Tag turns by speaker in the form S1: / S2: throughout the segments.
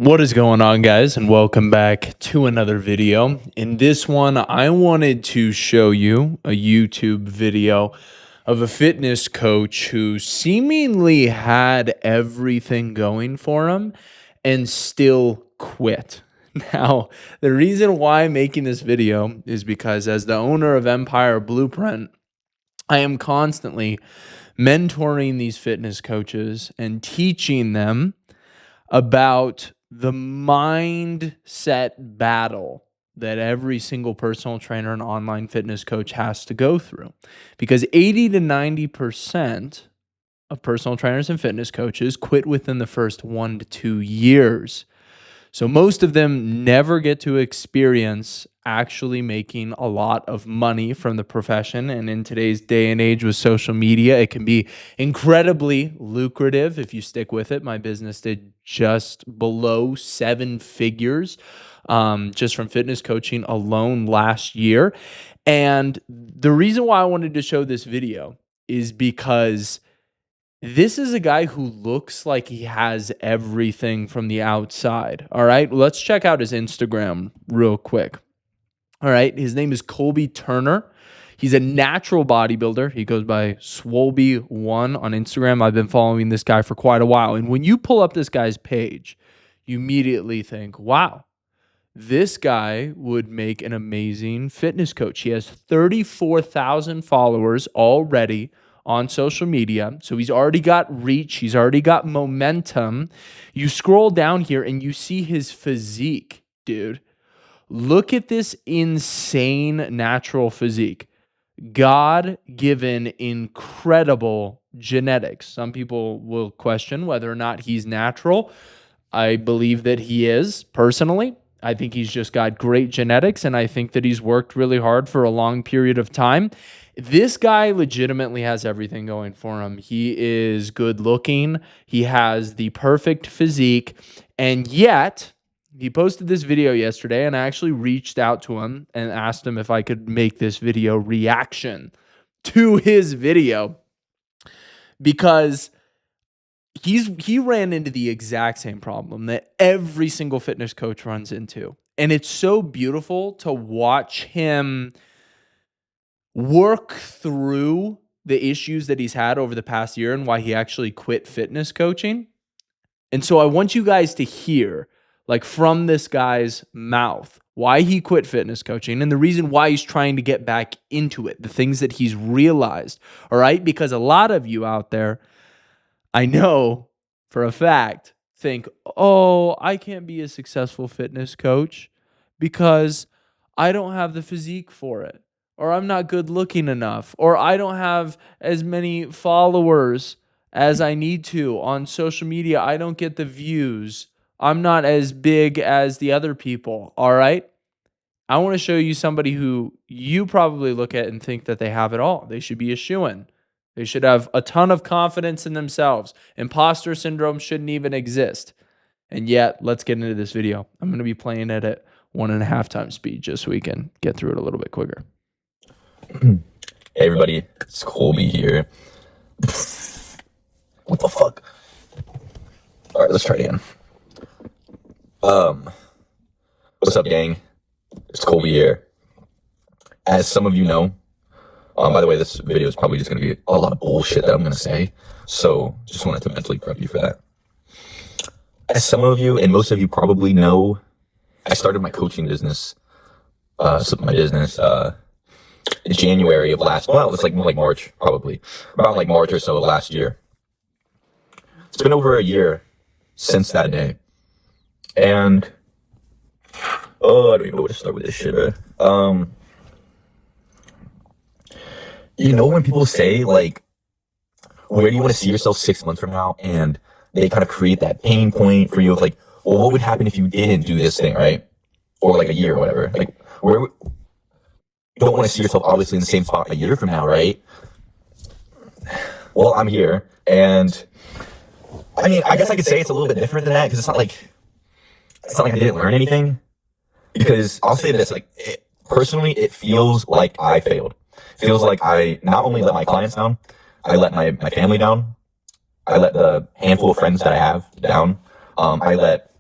S1: What is going on, guys, and welcome back to another video. In this one, I wanted to show you a YouTube video of a fitness coach who seemingly had everything going for him and still quit. Now, the reason why I'm making this video is because as the owner of Empire Blueprint, I am constantly mentoring these fitness coaches and teaching them about the mindset battle that every single personal trainer and online fitness coach has to go through. Because 80 to 90% of personal trainers and fitness coaches quit within the first 1 to 2 years. So most of them never get to experience actually making a lot of money from the profession. And in today's day and age with social media, it can be incredibly lucrative if you stick with it. My business did just below 7 figures just from fitness coaching alone last year. And the reason why I wanted to show this video is because this is a guy who looks like he has everything from the outside. All right, let's check out his Instagram real quick. All right, his name is Colby Turner. He's a natural bodybuilder. He goes by Swolby1 on Instagram. I've been following this guy for quite a while. And when you pull up this guy's page, you immediately think, wow, this guy would make an amazing fitness coach. He has 34,000 followers already on social media. So he's already got reach. He's already got momentum. You scroll down here and you see his physique, dude. Look at this insane natural physique. God-given incredible genetics. Some people will question whether or not he's natural. I believe that he is, personally. I think he's just got great genetics, and I think that he's worked really hard for a long period of time. This guy legitimately has everything going for him. He is good looking. He has the perfect physique. And yet, he posted this video yesterday, and I actually reached out to him and asked him if I could make this video reaction to his video because he ran into the exact same problem that every single fitness coach runs into. And it's so beautiful to watch him work through the issues that he's had over the past year and why he actually quit fitness coaching. And so I want you guys to hear, like, from this guy's mouth, why he quit fitness coaching and the reason why he's trying to get back into it, the things that he's realized, all right? Because a lot of you out there, I know for a fact, think, oh, I can't be a successful fitness coach because I don't have the physique for it, or I'm not good looking enough, or I don't have as many followers as I need to on social media. I don't get the views. I'm not as big as the other people, all right? I want to show you somebody who you probably look at and think that they have it all. They should be a shoo-in. They should have a ton of confidence in themselves. Imposter syndrome shouldn't even exist. And yet, let's get into this video. I'm going to be playing it at 1.5 times speed just so we can get through it a little bit quicker.
S2: Hey everybody, it's Colby here. What the fuck? Alright, let's try it again. What's up, gang? It's Colby here. As some of you know, by the way, this video is probably just going to be a lot of bullshit that I'm going to say, so just wanted to mentally prep you for that. As some of you, and most of you probably know, I started my coaching business, in January of it's like March, probably. About like March or so of last year. It's been over a year since that day. And, I don't even know where to start with this shit, bro. You know when people say, like, where do you want to see yourself 6 months from now? And they kind of create that pain point for you of like, well, what would happen if you didn't do this thing, right? Or like a year or whatever. Like, where... You don't want to see yourself obviously in the same spot a year from now, right? Well, I'm here, and I mean, I guess I could say it's a little bit different than that because it's not like I didn't learn anything. Because I'll say this, like, personally, it feels like I failed. It feels like I not only let my clients down, I let my family down, I let the handful of friends that I have down, I let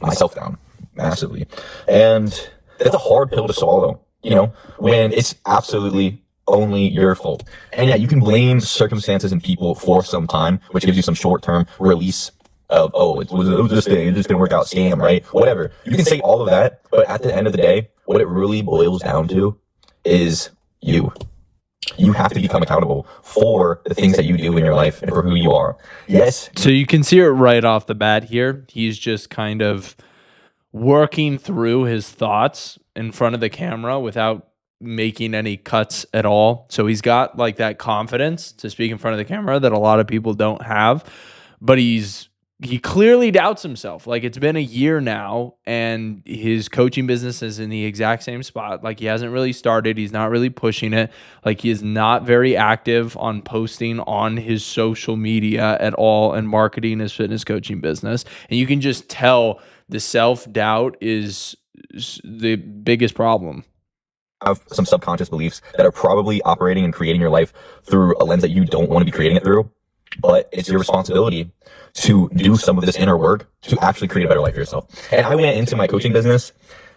S2: myself down massively. And that's a hard pill to swallow, you know, when it's absolutely only your fault. And yeah, you can blame circumstances and people for some time, which gives you some short-term release of, oh, it was this thing, it's just gonna work out, scam, right? Whatever. You can say all of that, but at the end of the day, what it really boils down to is you. You have to become accountable for the things that you do in your life and for who you are. Yes.
S1: So you can see it right off the bat here. He's just kind of working through his thoughts in front of the camera without making any cuts at all. So he's got like that confidence to speak in front of the camera that a lot of people don't have, but he clearly doubts himself. Like, it's been a year now and his coaching business is in the exact same spot. Like, he hasn't really started. He's not really pushing it. Like, he is not very active on posting on his social media at all and marketing his fitness coaching business. And you can just tell the self-doubt is the biggest problem.
S2: Have some subconscious beliefs that are probably operating and creating your life through a lens that you don't want to be creating it through. But it's your responsibility to do some of this inner work to actually create a better life for yourself. And I went into my coaching business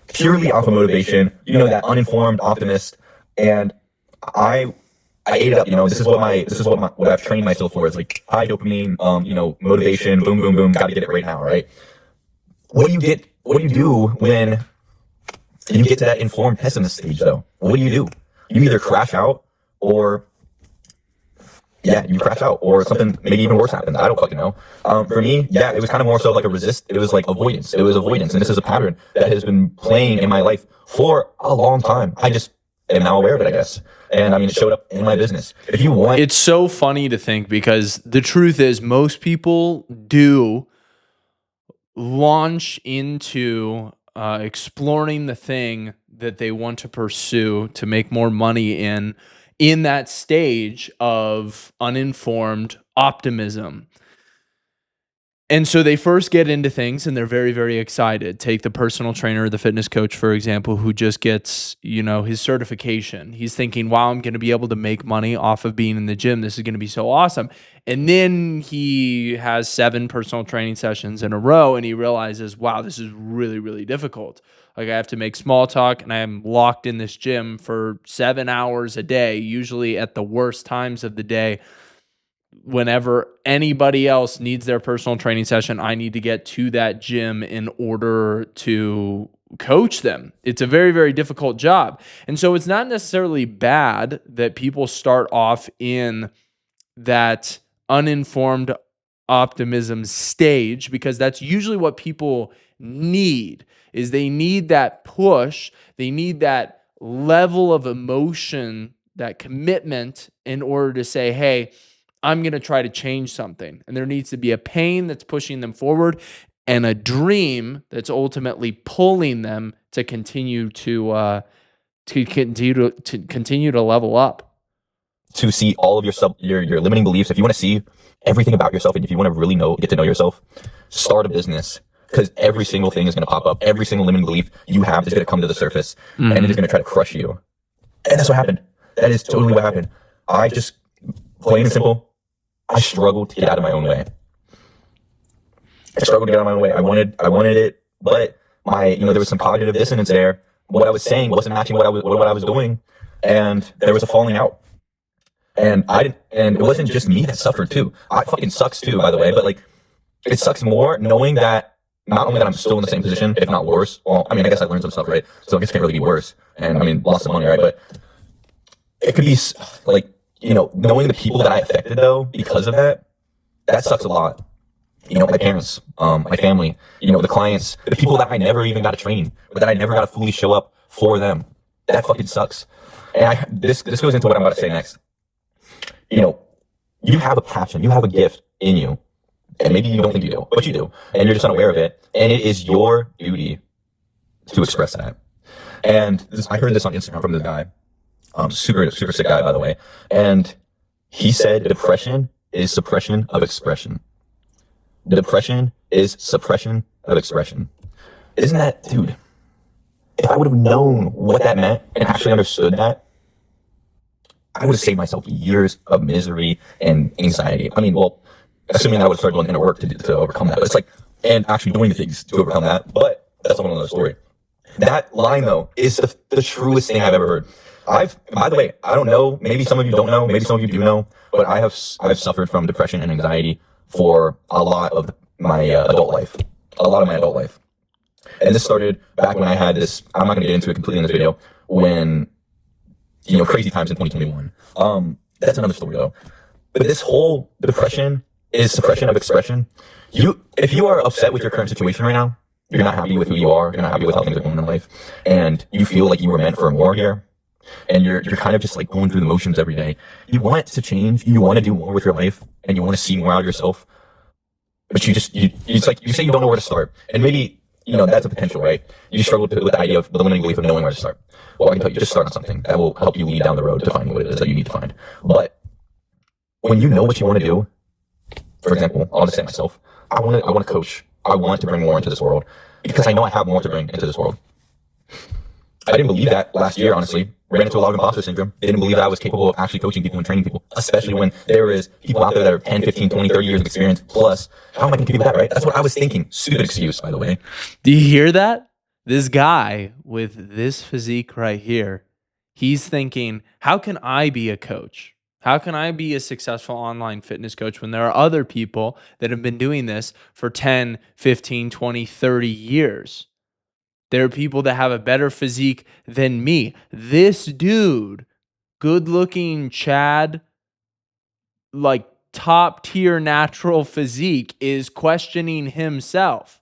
S2: purely off of motivation, you know, that uninformed optimist. And I ate it up, you know, this is what I've trained myself for, is like high dopamine, you know, motivation, boom, boom, boom, got to get it right now, right? What do you do when you get to that informed pessimist stage though? What do? You either crash out or you crash out, or something maybe even worse happens. I don't fucking know. For me, it was kind of more so like it was like avoidance. It was avoidance. And this is a pattern that has been playing in my life for a long time. I just am now aware of it, I guess. And I mean, it showed up in my business. If you want,
S1: it's so funny to think, because the truth is most people do launch into exploring the thing that they want to pursue to make more money in that stage of uninformed optimism. And so they first get into things and they're very, very excited. Take the personal trainer or the fitness coach, for example, who just gets, you know, his certification. He's thinking, wow, I'm going to be able to make money off of being in the gym. This is going to be so awesome. And then he has 7 personal training sessions in a row and he realizes, wow, this is really, really difficult. Like, I have to make small talk and I am locked in this gym for 7 hours a day, usually at the worst times of the day. Whenever anybody else needs their personal training session, I need to get to that gym in order to coach them. It's a very, very difficult job. And so it's not necessarily bad that people start off in that uninformed optimism stage, because that's usually what people need. Is they need that push, they need that level of emotion, that commitment in order to say, hey, I'm going to try to change something. And there needs to be a pain that's pushing them forward and a dream that's ultimately pulling them to continue to continue to level up.
S2: To see all of your limiting beliefs, if you want to see everything about yourself, and if you want to really get to know yourself, start a business. Because every single thing is going to pop up. Every single limiting belief you have is going to come to the surface, and it is going to try to crush you. And that's what happened. That is totally what happened. I just, plain and simple, I struggled to get out of my own way. I wanted it, but there was some cognitive dissonance there. What I was saying wasn't matching what I was doing, and there was a falling out. And it wasn't just me that suffered too. I fucking sucks too, by the way, but like, it sucks more knowing that not only that I'm still in the same position, if not worse. Well, I mean, I guess I learned some stuff, right? So I guess it can't really be worse. And I mean, lost some money, right? But it could be like, knowing the people that I affected though, because of that sucks a lot. My parents, my family, the clients, the people that I never even got to train, or that I never got to fully show up for them. That fucking sucks. And this goes into what I'm about to say next. You have a passion, you have a gift in you, and maybe you don't think you do, but you do, and you're just unaware of it. And it is your duty to express that. And I heard this on Instagram from this guy, super sick guy, by the way. And he said, depression is suppression of expression. Depression is suppression of expression. Isn't that, dude? If I would have known what that meant and actually understood that, I would have saved myself years of misery and anxiety. I mean, well, assuming that I would start doing inner work to overcome that. But it's like, and actually doing the things to overcome that. But that's a whole other story. That line though is the truest thing I've ever heard. By the way, I don't know, maybe some of you don't know, maybe some of you do know, but I've suffered from depression and anxiety for a lot of my adult life. And this started back when I had this, I'm not going to get into it completely in this video, when, crazy times in 2021. That's another story though. But this whole depression is suppression of expression. If you are upset with your current situation right now, you're not happy with who you are, you're not happy with how things are going in life, and you feel like you were meant for more here, and you're kind of just like going through the motions every day. You want to change, you want to do more with your life, and you want to see more out of yourself, but you say you don't know where to start. And maybe, that's a potential, right? You struggle with the idea of the limiting belief of knowing where to start. Well, I can tell you, just start on something that will help you lead down the road to finding what it is that you need to find. But when you know what you want to do, for example, I'll just say myself, I want to coach. I want to bring more into this world because I know I have more to bring into this world. I didn't believe that last year, honestly. Ran into a lot of imposter syndrome. Didn't believe that I was capable of actually coaching people and training people, especially when there is people out there that are 10, 15, 20, 30 years of experience plus. How am I going to do that, right? That's what I was thinking. Stupid excuse, by the way.
S1: Do you hear that? This guy with this physique right here, he's thinking, how can I be a coach? How can I be a successful online fitness coach when there are other people that have been doing this for 10, 15, 20, 30 years? There are people that have a better physique than me. This dude, good looking Chad, like top tier natural physique, is questioning himself.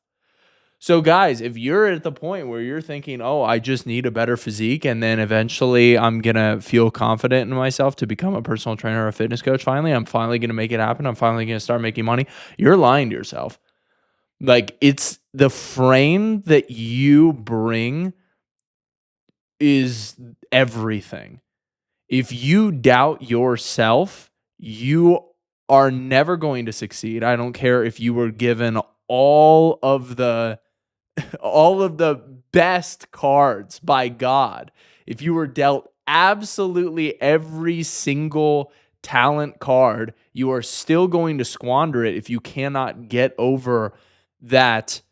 S1: So guys, if you're at the point where you're thinking, oh, I just need a better physique, and then eventually I'm going to feel confident in myself to become a personal trainer or a fitness coach, I'm finally going to make it happen. I'm finally going to start making money. You're lying to yourself. Like, it's the frame that you bring is everything. If you doubt yourself, you are never going to succeed. I don't care if you were given all of the best cards by God. If you were dealt absolutely every single talent card, you are still going to squander it if you cannot get over that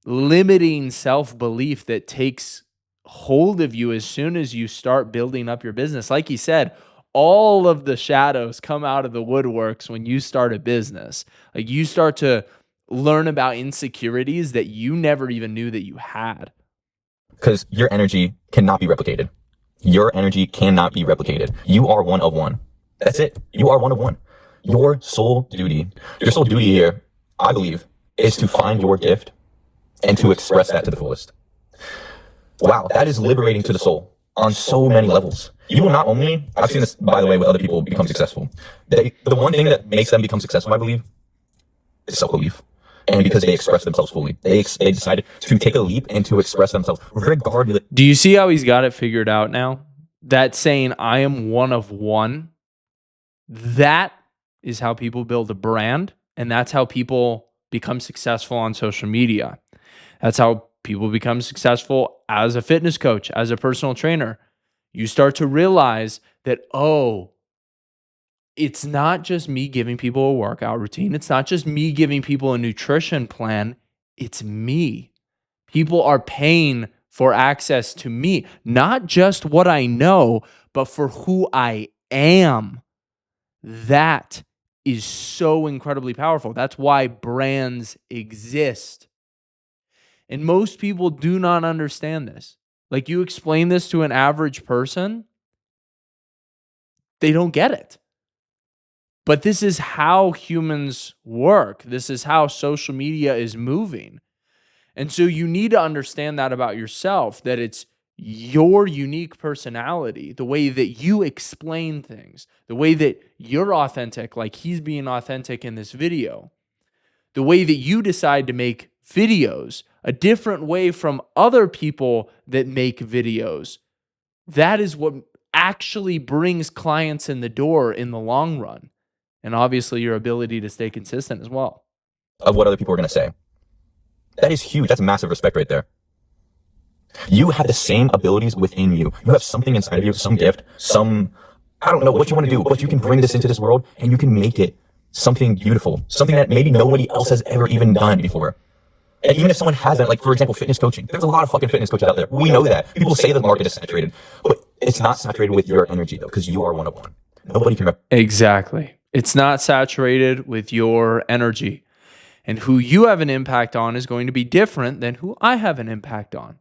S1: limiting self-belief that takes hold of you as soon as you start building up your business. Like he said, all of the shadows come out of the woodworks when you start a business. Like, you start to learn about insecurities that you never even knew that you had.
S2: Because your energy cannot be replicated. Your energy cannot be replicated. You are one of one. That's it. You are one of one. Your sole duty here, I believe, is to find your gift and to express that to the fullest. Wow, that is liberating to the soul on so many levels. You will not only, I've seen this, by the way, with other people become successful. The one thing that makes them become successful, I believe, is self-belief. And because they express themselves fully. They decided to take a leap and to express themselves regardless.
S1: Do you see how he's got it figured out now? That saying, I am one of one, that is how people build a brand, and that's how people become successful on social media. That's how people become successful as a fitness coach, as a personal trainer. You start to realize that, oh, it's not just me giving people a workout routine. It's not just me giving people a nutrition plan. It's me. People are paying for access to me, not just what I know, but for who I am. That is so incredibly powerful. That's why brands exist. And most people do not understand this. Like, you explain this to an average person, they don't get it. But this is how humans work. This is how social media is moving. And so you need to understand that about yourself, that it's your unique personality, the way that you explain things, the way that you're authentic, like he's being authentic in this video, the way that you decide to make videos, a different way from other people that make videos. That is what actually brings clients in the door in the long run. And obviously your ability to stay consistent as well.
S2: Of what other people are going to say. That is huge. That's massive respect right there. You have the same abilities within you. You have something inside of you, some gift, I don't know what you want to do, but you can bring this into this world and you can make it something beautiful, something that maybe nobody else has ever even done before. And even if someone hasn't, like, for example, fitness coaching, there's a lot of fucking fitness coaches out there. We know that. People say the market is saturated, but it's not saturated with your energy, though, because you are one of one. Nobody can.
S1: Exactly. It's not saturated with your energy. And who you have an impact on is going to be different than who I have an impact on.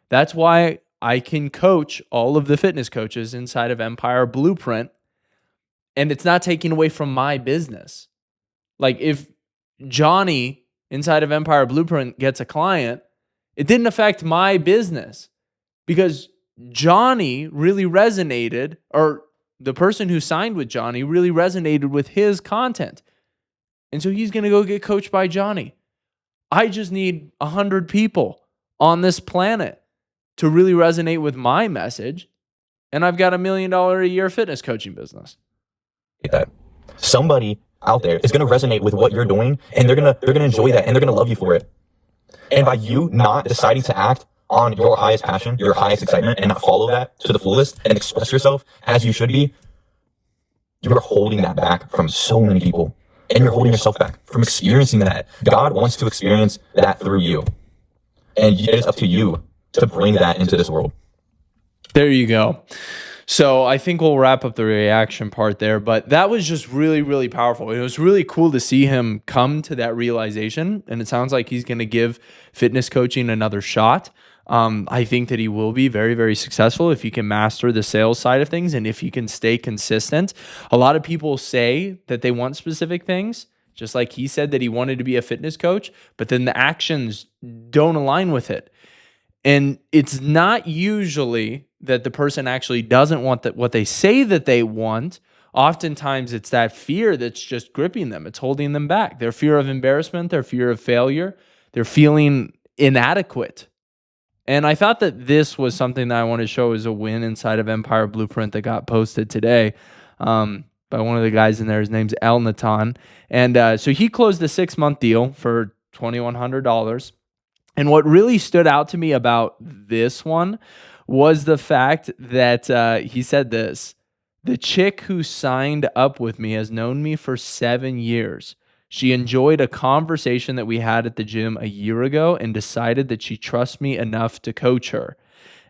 S1: That's why I can coach all of the fitness coaches inside of Empire Blueprint, and it's not taking away from my business. Like if Johnny inside of Empire Blueprint gets a client, it didn't affect my business because Johnny really resonated, or the person who signed with Johnny really resonated with his content. And so he's going to go get coached by Johnny. I just need 100 people on this planet to really resonate with my message. And I've got $1 million a year fitness coaching business.
S2: That somebody out there is going to resonate with what you're doing, and they're going to enjoy that, and they're going to love you for it. And by you not deciding to act on your highest passion, your highest excitement, and not follow that to the fullest and express yourself as you should be, you're holding that back from so many people. And you're holding yourself back from experiencing that. God wants to experience that through you. And it is up to you to bring that into this world.
S1: There you go. So I think we'll wrap up the reaction part there, but that was just really, really powerful. It was really cool to see him come to that realization, and it sounds like he's going to give fitness coaching another shot. I think that he will be very, very successful if he can master the sales side of things and if he can stay consistent. A lot of people say that they want specific things, just like he said that he wanted to be a fitness coach, but then the actions don't align with it. And it's not usually that the person actually doesn't want what they say that they want. Oftentimes it's that fear that's just gripping them. It's holding them back. Their fear of embarrassment, their fear of failure, they're feeling inadequate. And I thought that this was something that I want to show as a win inside of Empire Blueprint that got posted today by one of the guys in there. His name's El Natan. And so he closed a 6-month deal for $2,100. And what really stood out to me about this one was the fact that he said this: the chick who signed up with me has known me for 7 years. She enjoyed a conversation that we had at the gym a year ago and decided that she trusts me enough to coach her.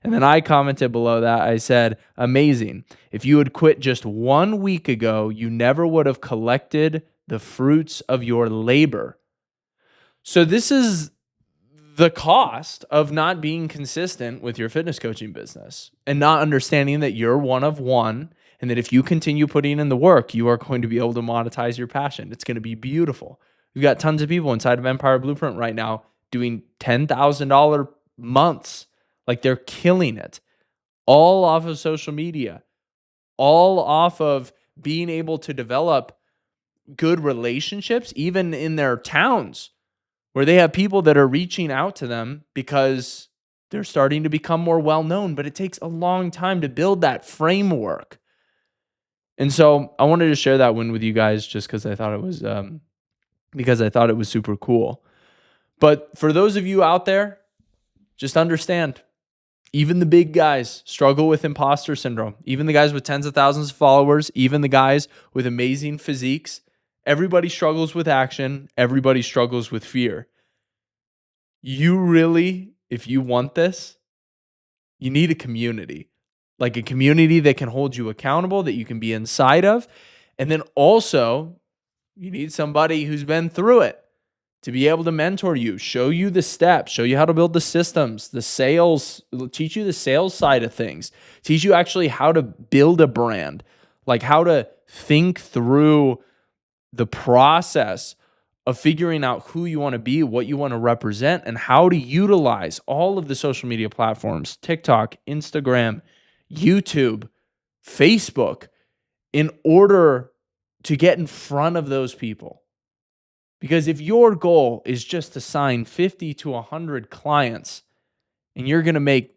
S1: And then I commented below that. I said, amazing. If you had quit just 1 week ago, you never would have collected the fruits of your labor. So this is the cost of not being consistent with your fitness coaching business and not understanding that you're one of one, and that if you continue putting in the work, you are going to be able to monetize your passion. It's going to be beautiful. We've got tons of people inside of Empire Blueprint right now doing $10,000 months. Like, they're killing it, all off of social media, all off of being able to develop good relationships, even in their towns, where they have people that are reaching out to them because they're starting to become more well-known, but it takes a long time to build that framework. And so I wanted to share that win with you guys just because I thought it was super cool. But for those of you out there, just understand, even the big guys struggle with imposter syndrome. Even the guys with tens of thousands of followers, even the guys with amazing physiques, everybody struggles with action. Everybody struggles with fear. You really, if you want this, you need a community. Like a community that can hold you accountable, that you can be inside of. And then also, you need somebody who's been through it to be able to mentor you, show you the steps, show you how to build the systems, the sales, teach you the sales side of things, teach you actually how to build a brand, like how to think through the process of figuring out who you want to be, what you want to represent, and how to utilize all of the social media platforms, TikTok, Instagram, YouTube, Facebook, in order to get in front of those people. Because if your goal is just to sign 50 to 100 clients and you're going to make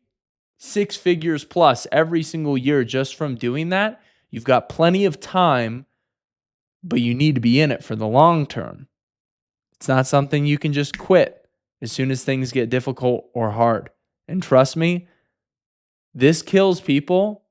S1: 6 figures plus every single year just from doing that, you've got plenty of time, but you need to be in it for the long term. It's not something you can just quit as soon as things get difficult or hard. And trust me, this kills people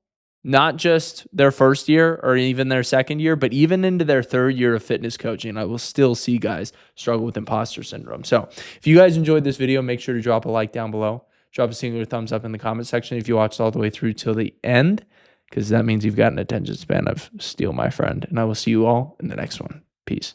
S1: not just their first year or even their second year, but even into their third year of fitness coaching, I will still see guys struggle with imposter syndrome. So if you guys enjoyed this video, make sure to drop a like down below. Drop a singular thumbs up in the comment section if you watched all the way through till the end, because that means you've got an attention span of steel, my friend. And I will see you all in the next one. Peace.